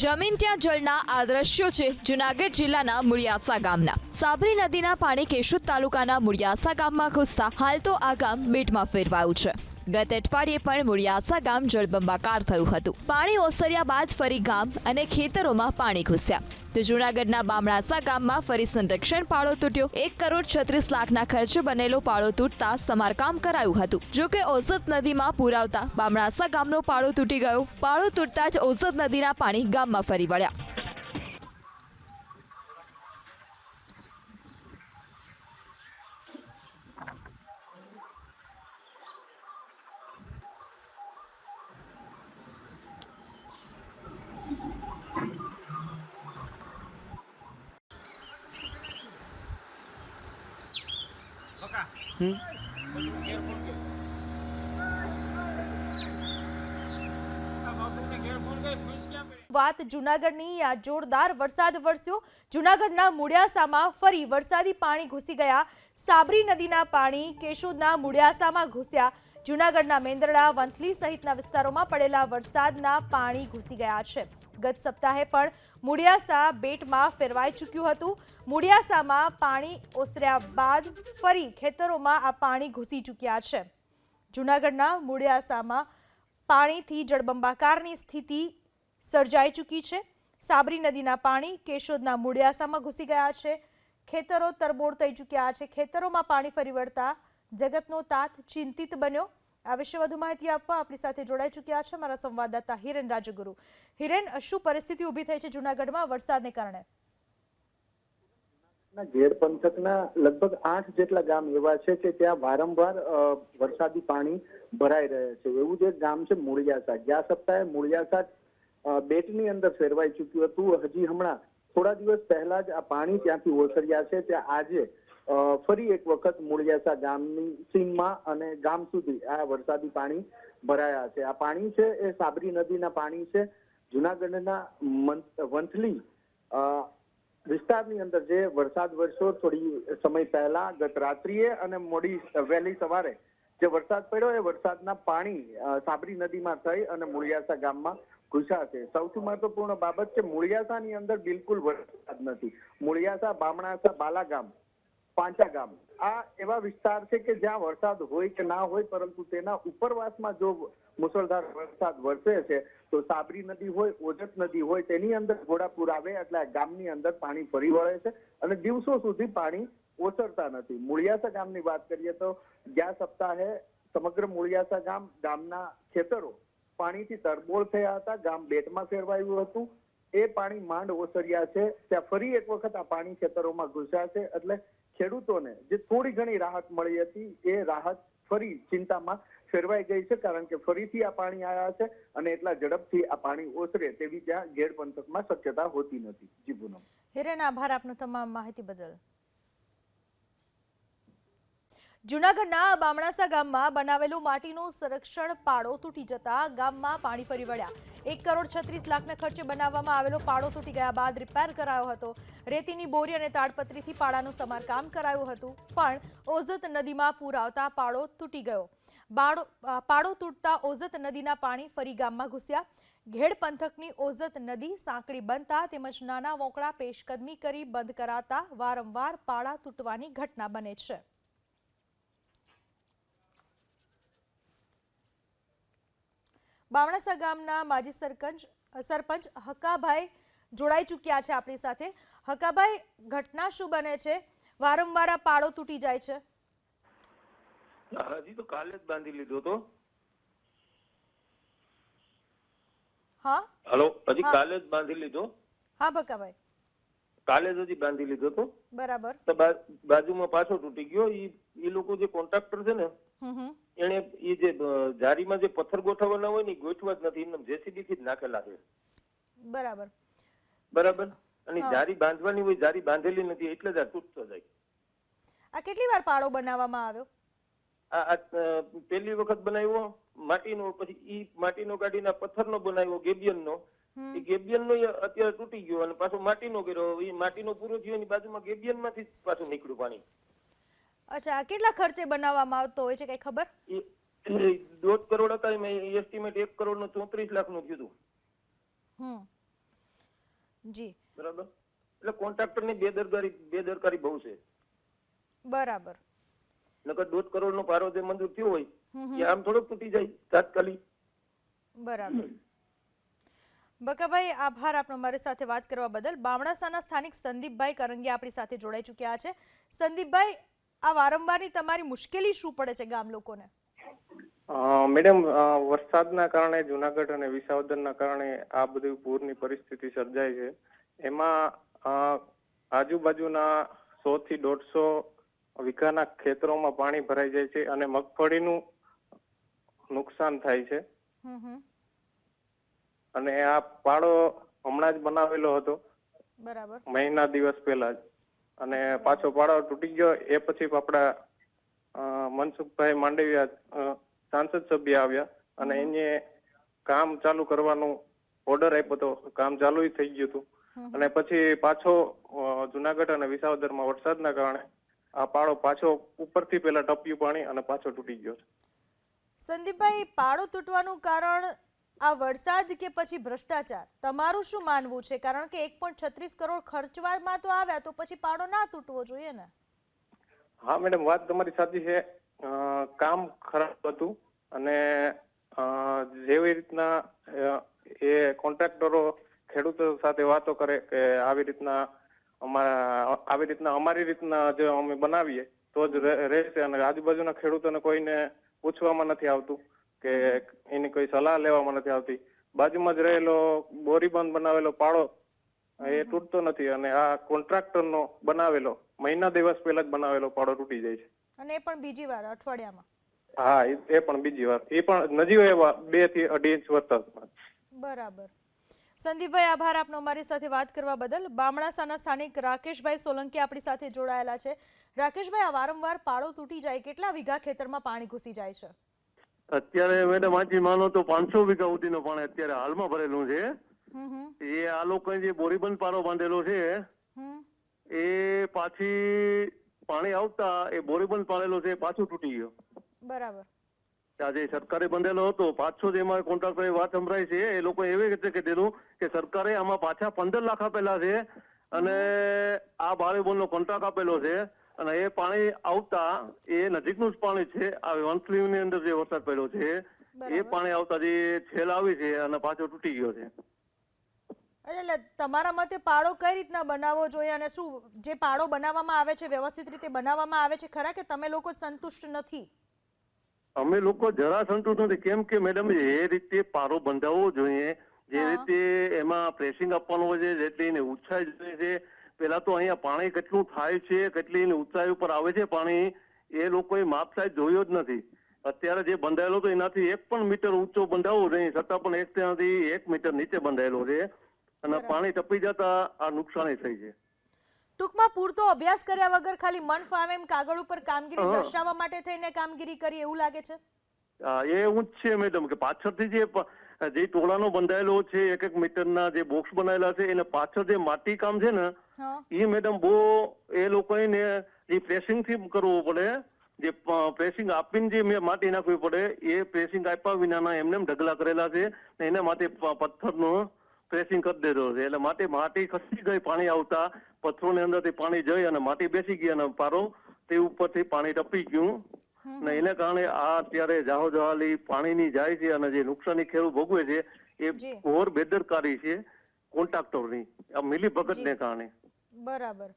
જમીન ત્યાં જળના આ દ્રશ્યો છે જૂનાગઢ જિલ્લાના મુળિયાસા ગામના। સાબરી નદીના પાણી કેશોદ તાલુકાના મુળિયાસા ગામમાં ઘૂસતા હાલ તો આ ગામ બેટમાં ફેરવાયું છે। ગત અઠવાડિયે પણ મુળિયાસા ગામ જળબંબાકાર થયું હતું। પાણી ઓસર્યા બાદ ફરી ગામ અને ખેતરોમાં પાણી ઘૂસ્યા તો જૂનાગઢના બામણાસા ગામમાં ફરી સંરક્ષણ પાળો તૂટ્યો। 1,36,00,000ના ખર્ચે બનેલો પાળો તૂટતા સમારકામ કરાયું હતું। જો કે ઓઝત નદીમાં પૂર આવતા બામણાસા ગામનો પાળો તૂટી ગયો। પાળો તૂટતા જ ઓઝત નદીના પાણી ગામમાં ફરી વળ્યા। વાત જૂનાગઢની આ જોરદાર વરસાદ વરસ્યો। જૂનાગઢના મુળિયાસામાં ફરી વરસાદી પાણી ઘૂસી ગયા। સાબરી નદીના પાણી કેશોદના મુળિયાસામાં ઘૂસ્યા। જૂનાગઢના મેંદરડા વંથલી સહિતના વિસ્તારોમાં પડેલા વરસાદના પાણી ઘૂસી ગયા છે। ગત સપ્તાહે પણ મુળિયાસા બેટમાં ફેરવાઈ ચૂક્યું હતું। મુળિયાસામાં પાણી ઓસર્યા બાદ ફરી ખેતરોમાં આ પાણી ઘૂસી ચૂક્યા છે। જૂનાગઢના મુળિયાસામાં પાણીથી જળબંબાકારની સ્થિતિ સર્જાઈ ચૂકી છે। સાબરી નદીના પાણી કેશોદના મુળિયાસામાં ઘૂસી ગયા છે। ખેતરો તરબોળ થઈ ચૂક્યા છે। ખેતરોમાં પાણી ફરી વળતા જગતનો તાત ચિંતિત બન્યો। આ વિશે વધુ માહિતી આપવા આપણી સાથે જોડાઈ ચૂક્યા છે મારા સંવાદદાતા હિરેન રાજગુરુ। હિરેન, શું પરિસ્થિતિ ઊભી થઈ છે જૂનાગઢમાં વરસાદને કારણે? ઘેડ પંથકના લગભગ 8 જેટલા ગામ એવા છે કે ત્યાં વારંવાર વરસાદી પાણી ભરાઈ રહે છે। એવું જ એક ગામ છે મુળિયાસા। ગયા સપ્તાહે મુળિયાસા બેટની અંદર ફેરવાઈ ચૂક્યું હતું। હજી હમણાં થોડા દિવસ પહેલા જ આ પાણી ત્યાંથી ઓસર્યા છે। ત્યાં આજે ફરી એક વખત મુળિયાસા ગામની સીમમાં અને ગામ સુધી આ વરસાદી પાણી ભરાયા છે। આ પાણી છે એ સાબરી નદીના પાણી છે। જૂનાગઢના વંથલી વિસ્તારની અંદર જે વરસાદ વરસ્યો થોડી સમય પહેલા ગત રાત્રિએ અને વહેલી સવારે જે વરસાદ પડ્યો એ વરસાદના પાણી સાબરી નદીમાં થઈ અને મુળિયાસા ગામમાં ઘૂસ્યા છે। સૌથી મહત્વપૂર્ણ બાબત છે મુળિયાસાની અંદર બિલકુલ વરસાદ નથી। મુળિયાસા, બામણાસા, બાલાગામ, પાંચા ગામ આ એવા વિસ્તાર છે કે જ્યાં વરસાદ હોય કે ના હોય પરંતુ તેના ઉપરવાસમાં જો મુસળધાર વરસાદ વરસે છે તો સાબરી નદી હોય, ઓજત નદી હોય તેની અંદર ઘોડાપૂર આવે એટલે ગામની અંદર પાણી ફરી વળે છે અને દિવસો સુધી પાણી ઓસરતા નથી। મુળિયાસા ગામની વાત કરીએ તો ગયા સપ્તાહે સમગ્ર મુળિયાસા ગામના ખેતરો પાણીથી તરબોળ થયા હતા। ગામ બેટમાં ફેરવાયું હતું। એ પાણી માંડ ઓસર્યા છે। ત્યાં ફરી એક વખત આ પાણી ખેતરોમાં ઘૂસ્યા છે એટલે ખેડૂતોને જે થોડી ઘણી રાહત મળી હતી એ રાહત ફરી ચિંતામાં ફેરવાઈ ગઈ છે કારણ કે ફરીથી આ પાણી આવ્યા છે અને એટલા ઝડપથી આ પાણી ઓસરે તેવી ત્યાં ઘેડ પંથકમાં શક્યતા હોતી નથી। જી પૂનમ। હિરેન, આભાર આપનો તમામ માહિતી બદલ। જૂનાગઢના બામણાસા ગામમાં બનાવેલું માટીનું સંરક્ષણ પાળો તૂટી જતા ગામમાં પાણી ફરી વળ્યા। 1,36,00,000ના ખર્ચે બનાવવામાં આવેલો પાળો તૂટી ગયા બાદ રિપેર કરાયો હતો। રેતીની બોરી અને તાડપત્રીથી પાળાનું સમારકામ કરાયું હતું પણ ઓઝત નદીમાં પૂર આવતા પાળો તૂટી ગયો। પાળો તૂટતા ઓઝત નદીના પાણી ફરી ગામમાં ઘૂસ્યા। ઘેડ પંથકની ઓઝત નદી સાંકડી બનતા તેમજ નાના વોંકળા પેશકદમી કરી બંધ કરાતા વારંવાર પાળા તૂટવાની ઘટના બને છે। બામણાસા ગામના માજી સરપંચ હકાભાઈ જોડાઈ ચૂક્યા છે આપણી સાથે। હકાભાઈ, ઘટના શું બને છે? વારંવાર આ પાળો તૂટી જાય છે? હજી તો કાલે જ બાંધી લીધો તો। હા હેલો, હજી કાલે જ બાંધી લીધો। હા ભકાભાઈ, કાલે જ હજી બાંધી લીધો તો બરાબર। તો બાજુમાં પાછો તૂટી ગયો। એ લોકો જે કોન્ટ્રાક્ટર છે ને એને એ જે જારીમાં જે પથ્થર ગોઠવવાના હોય ને ગોઠવા જ નથી, એમને જેસીબી થી જ નાખેલા છે। બરાબર બરાબર। અને જારી બાંધવાની હોય, જારી બાંધેલી નથી એટલે જ આ તૂટતો જાય। આ કેટલી વાર પાળો બનાવવામાં આવ્યો? આ પહેલી વખત બનાવ્યો માટીનો, પછી ઈ માટીનો કાઢીને પથ્થરનો બનાવ્યો ગેબિયનનો। એ ગેબિયનનો અત્યારે તૂટી ગયો અને પાછો માટીનો કર્યો। એ માટીનો પૂરો થયો એની બાજુમાં ગેબિયનમાંથી પાછું નીકળ્યું પાણી। અચ્છા, કેટલા ખર્ચે બનાવવામાં આવતો હોય છે, કઈ ખબર? 1.5 કરોડ હતા, એસ્ટિમેટ 1,34,34,00,000 નું કીધું। જી બરાબર. એટલે કોન્ટ્રાક્ટરની બેદરકારી બહુ છે. બરાબર. નકર 1.5 કરોડનો પારો જે મંજૂર થયો હોય એ આમ થોડોક તૂટી જાય તાત્કાલિક. બરાબર. બકાભાઈ, આભાર આપનો મારી સાથે વાત કરવા બદલ. બામણાસાના સ્થાનિક સંદીપભાઈ કરંગિયા આપણી સાથે જોડાઈ ચૂક્યા છે. સંદીપભાઈ, આ વારંવારની તમારી મુશ્કેલી શું પડે છે ગામ લોકોને? મેડમ, વરસાદના કારણે જુનાગઢ અને વિસાવદરના કારણે આ બધી પૂરની પરિસ્થિતિ સર્જાય છે. એમાં આજુબાજુના 100 થી 150 વીઘાના ખેતરોમાં પાણી ભરાઈ જાય છે અને મગફળીનું નુકસાન થાય છે. અને આ પાડો હમણાં જ બનાવેલો હતો, બરાબર, મહિના દિવસ પહેલા જ, અને પાછો પાડો તૂટી ગયો. એ પછી આપણા મનસુખભાઈ માંડવિયા સાંસદ સભ્ય આવ્યા અને એને કામ ચાલુ કરવાનું ઓર્ડર આપ્યો હતો. કામ ચાલુ થઈ ગયું હતું. અને પછી પાછો જુનાગઢ અને વિસાવદરમાં વરસાદના કારણે આ પાડો પાછો ઉપરથી પેલા ટપ્યું પાણી અને પાછો તૂટી ગયો. સંદીપભાઈ, પાડો તૂટવાનું કારણ આ વરસાદ કે પછી ભ્રષ્ટાચાર? તમારું શું માનવું છે? કારણ કે 1.36 કરોડ ખર્ચવામાં તો આવ્યા, તો પછી પાડો ના તૂટવો જોઈએ ને? હા મેડમ, વાત તમારી સાચી છે. કામ ખરાબ હતું અને જેવી રીતના એ કોન્ટ્રાક્ટરો ખેડૂતો સાથે વાતો કરે કે આવી રીતના અમારી રીતના જો અમે બનાવીએ તો જ રહેશે, અને આજુબાજુના ખેડૂતોને કોઈને પૂછવામાં નથી આવતું કે એની કોઈ સલાહ લેવામાં નથી આવતી. બાજુમાં જ રહેલો બોરીબંધ બનાવેલો પાડો એ તૂટતો નથી અને આ કોન્ટ્રાક્ટરનો બનાવેલો મહિના દિવસ પહેલા જ બનાવેલો પાડો તૂટી જાય છે. અને એ પણ બીજી વાર અઠવાડિયામાં? હા, એ પણ બીજી વાર. એ પણ નજીવો એવા 2 થી 2.5 ઇંચ વરસાદમાં. બરાબર. સંદીપભાઈ, આભાર આપનો મારી સાથે વાત કરવા બદલ. બામણાસાના સ્થાનિક રાકેશભાઈ સોલંકી આપણી સાથે જોડાયેલા છે. રાકેશભાઈ, આ વારંવાર પાડો તૂટી જાય, કેટલા વીઘા ખેતરમાં પાણી ઘૂસી જાય છે? અત્યારે મેડમ આજે માનો તો 500 વીઘા સુધીનો પાણી અત્યારે હાલમાં ભરેલું છે. એ આ લોકો જે બોરીબંધ પાડો બાંધેલો છે એ પાછી પાણી આવતા એ બોરીબંધ પાડેલો છે પાછું તૂટી ગયો. બરાબર. આજે સરકારે બંધેલો હતો પાછો જ એમાં કોન્ટ્રાક્ટરે વાત સંભળાય છે. એ લોકો એવી રીતે કીધેલું કે સરકારે આમાં પાછા 15 લાખ આપેલા છે અને આ બોરીબંધનો કોન્ટ્રાક્ટ આપેલો છે અને એ પાણી આવતા એ નજીકનું જ પાણી છે. આ વંથલીની અંદર જે વરસાદ પડ્યો છે એ પાણી આવતા જે છેલ આવી છે અને પાછો તૂટી ગયો છે. એટલે તમારા મતે પાડો કઈ રીતના બનાવવો જોઈએ અને શું જે પાડો બનાવવામાં આવે છે વ્યવસ્થિત રીતે બનાવવામાં આવે છે ખરા, કે તમે લોકો સંતુષ્ટ નથી? અમે લોકો જરા સંતુષ્ટ નથી. કેમ કે મેડમ એ રીતે પારો બંધાવવો જોઈએ, જે રીતે એમાં પ્રેસિંગ આપવાનું હોય છે, જેટલી એની ઊંચાઈ જોઈએ છે. પેલા તો અહીંયા પાણી કેટલું થાય છે, કેટલી એની ઊંચાઈ ઉપર આવે છે પાણી, એ લોકોએ માપ સાઈઝ જોયો જ નથી. અત્યારે જે બંધાયેલો તો એનાથી 1 પણ મીટર ઊંચો બંધાવવો જોઈએ, છતાં પણ 1 મીટર નીચે બંધાયેલો છે અને પાણી ટપી જતા આ નુકસાની થઈ છે. ટૂંકમાં પૂરતો અભ્યાસ કર્યા વગર ખાલી મન ફાવે એમ કાગળ ઉપર કામગીરી દર્શાવવા માટે થઈને કામગીરી કરી એવું લાગે છે? એવું જ છે મેડમ કે પાછળથી જે ટોળાનો બંધાયેલો છે 1 મીટરના જે બોક્સ બનાવેલા છે એને પાછળ જે માટી કામ છે ને એ મેડમ બહુ એ લોકોને જે પ્રેસિંગ થી કરવું પડે. જે પ્રેસિંગ આપીને જે માટી નાખવી પડે એ પ્રેસિંગ આપ્યા વિનાના એમને ઢગલા કરેલા છે. એના માટે પથ્થરનું પ્રેસિંગ કરી દેતો છે. એટલે માટી ખસી ગઈ પાણી આવતા, પથ્થરોની અંદરથી પાણી જઈ અને માટી બેસી ગઈ અને પારો તે ઉપરથી પાણી ટપી ગયું ને એને કારણે આ અત્યારે જાહો જહાલી પાણીની જાય છે અને જે નુકસાની ખેડૂત ભોગવે છે એ ઘોર બેદરકારી છે કોન્ટ્રાક્ટરની, આ મિલીભગતને કારણે. બરાબર.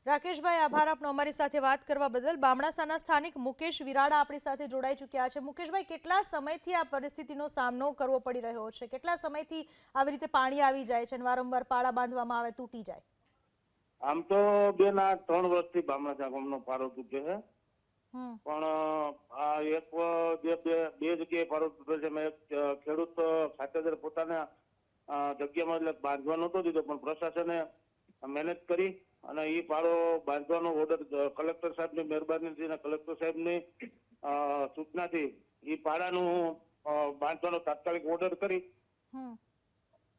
રાકેશભાઈ, આભાર આપનો અમારી સાથે વાત કરવા બદલ. બામણાસાના સ્થાનિક મુકેશ વિરાડા આપણી સાથે જોડાઈ ચૂક્યા છે. મુકેશભાઈ, કેટલા સમયથી આ પરિસ્થિતિનો સામનો કરવો પડી રહ્યો છે? કેટલા સમયથી આવી રીતે પાણી આવી જાય છે અને વારંવાર પાળા બાંધવામાં આવે તૂટી જાય? આમ તો 2-3 વર્ષથી બામણાસા ગામનો પારો તૂટે છે, પણ આ બે જગ્યાએ પારો તૂટે છે. મેં ખેડૂત ખાતેદાર પોતાના જગ્યામાં એટલે બાંધવા નહોતો દીધો, પણ પ્રશાસને મહેનત કરી અને એ પાડો બાંધવાનો ઓર્ડર કલેક્ટર સાહેબની મહેરબાનીથી કલેક્ટર સાહેબની સૂચનાથી એ પાડાનું બાંધવાનો તાત્કાલિક ઓર્ડર કરી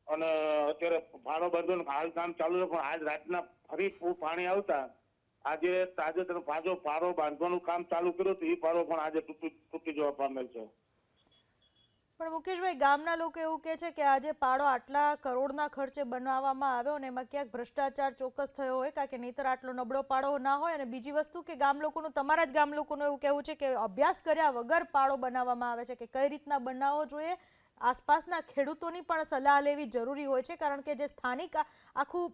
અને અત્યારે પાડો બાંધવાનું હાલ કામ ચાલુ છે. પણ આજ રાતના ફરી પાણી આવતા આજે તાજેતર પાછો પાડો બાંધવાનું કામ ચાલુ કર્યું તો એ પાડો પણ આજે તૂટી જવા પામેલ છે. પણ મુકેશભાઈ, ગામના લોકો એવું કહે છે કે આજે પાડો આટલા કરોડના ખર્ચે બનાવવામાં આવ્યો અને એમાં ક્યાંક ભ્રષ્ટાચાર ચોક્કસ થયો હોય, કારણ કે નહીંતર આટલો નબળો પાડો ના હોય. અને બીજી વસ્તુ કે ગામ લોકોનું, તમારા જ ગામ લોકોનું એવું કહેવું છે કે અભ્યાસ કર્યા વગર પાડો બનાવવામાં આવે છે કે કઈ રીતના બનાવવો જોઈએ. આસપાસના ખેડૂતોની પણ સલાહ લેવી જરૂરી હોય છે, કારણ કે જે સ્થાનિક આખું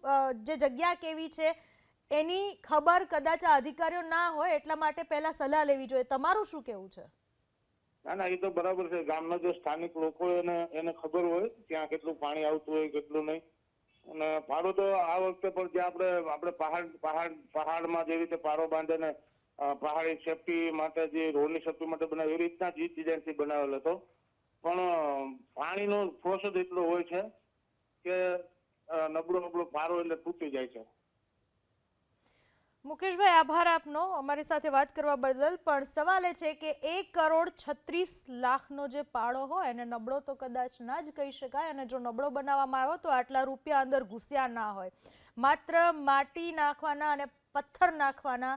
જે જગ્યા કેવી છે એની ખબર કદાચ આ અધિકારીઓ ના હોય, એટલા માટે પહેલા સલાહ લેવી જોઈએ. તમારું શું કહેવું છે? ના એ તો બરાબર છે. ગામના જે સ્થાનિક લોકો એને ખબર હોય ત્યાં કેટલું પાણી આવતું હોય, કેટલું નહીં. અને પાડો તો આ વખતે પણ જ્યાં આપણે પહાડમાં જે રીતે પાડો બાંધે ને પહાડી સેફટી માટે, જે રોડની સેફટી માટે બનાવે, એ રીતના જ ડિઝાઇનથી બનાવેલો હતો. પણ પાણીનો ફોર્સ જ એટલો હોય છે કે નબળો પારો એટલે તૂટી જાય છે. મુકેશભાઈ, આભાર આપનો અમારી સાથે વાત કરવા બદલ. પણ સવાલ એ છે કે 1,36,00,000નો જે પાડો હોય એને નબળો તો કદાચ ના જ કહી શકાય. અને જો નબળો બનાવવામાં આવ્યો તો આટલા રૂપિયા અંદર ઘૂસ્યા ના હોય. માત્ર માટી નાખવાના અને પથ્થર નાખવાના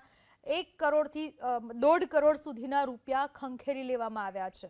1 કરોડથી 1.5 કરોડ સુધીના રૂપિયા ખંખેરી લેવામાં આવ્યા છે.